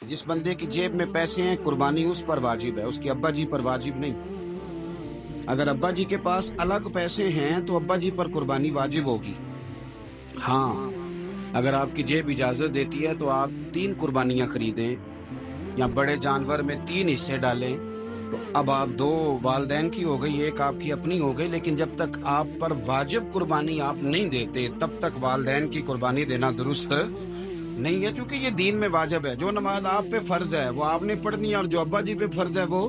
जिस बंदे की जेब में पैसे हैं कुर्बानी उस पर वाजिब है, उसके अब्बा जी पर वाजिब नहीं। अगर अब्बा जी के पास अलग पैसे हैं तो अब्बा जी पर कुर्बानी वाजिब होगी। हाँ, अगर आपकी जेब इजाजत देती है तो आप 3 कुर्बानियां खरीदें या बड़े जानवर में 3 हिस्से डालें। तो अब आप 2 वालदैन की हो गई, एक आपकी अपनी हो गई, लेकिन जब तक आप पर वाजिब कुर्बानी आप नहीं देते तब तक वालदैन की कुर्बानी देना दुरुस्त नहीं है, क्योंकि ये दीन में वाजिब है। जो नमाज आप पे फर्ज है वो आपने पढ़नी है, और जो अब्बा जी पे फर्ज है वो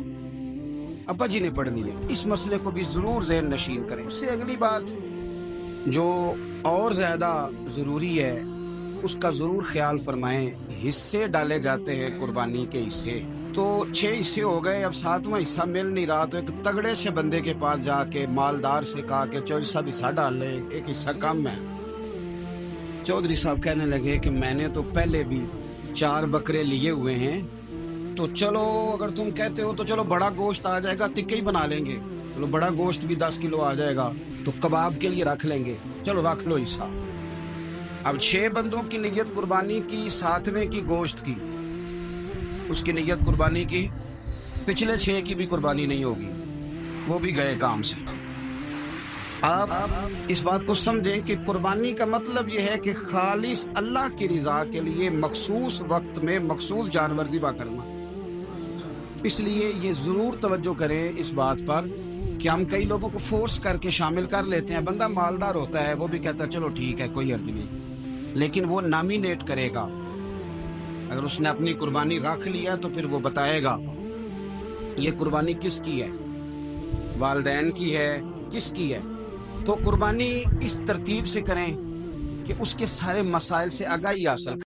अब्बा जी ने पढ़नी है। इस मसले को भी जरूर ज़हन नशीन करें। उससे अगली बात जो और ज्यादा जरूरी है उसका जरूर ख्याल फरमाएं। हिस्से डाले जाते हैं कुर्बानी के हिस्से, तो 6 हिस्से हो गए, अब 7वां हिस्सा मिल नहीं रहा, तो एक तगड़े से बंदे के पास जाके मालदार से कहा कि चौधरी साहब हिस्सा डाल ले, एक हिस्सा कम है। चौधरी साहब कहने लगे कि मैंने तो पहले भी 4 बकरे लिए हुए हैं, तो चलो अगर तुम कहते हो तो चलो बड़ा गोश्त आ जाएगा, टिक्के ही बना लेंगे, चलो बड़ा गोश्त भी 10 किलो आ जाएगा, तो कबाब के लिए रख लेंगे, चलो रख लो हिस्सा। अब 6 बंदों की नियत कुर्बानी की, 7वें की गोश्त की, उसकी नियत कुर्बानी की, पिछले 6 की भी कुर्बानी नहीं होगी, वो भी गए काम से। आप इस बात को समझें कि कुर्बानी का मतलब यह है कि खालिस अल्लाह की रज़ा के लिए मखसूस वक्त में मखसूस जानवर ज़िबा करना। इसलिए ये जरूर तवज्जो करें इस बात पर कि हम कई लोगों को फोर्स करके शामिल कर लेते हैं। बंदा मालदार होता है, वो भी कहता है चलो ठीक है कोई अर्ज नहीं, लेकिन वो नॉमिनेट करेगा। अगर उसने अपनी कुर्बानी रख लिया तो फिर वो बताएगा ये कुर्बानी किसकी है, वालदैन की है, किसकी है। तो कुर्बानी इस तरतीब से करें कि उसके सारे मसाइल से आगाही हासिल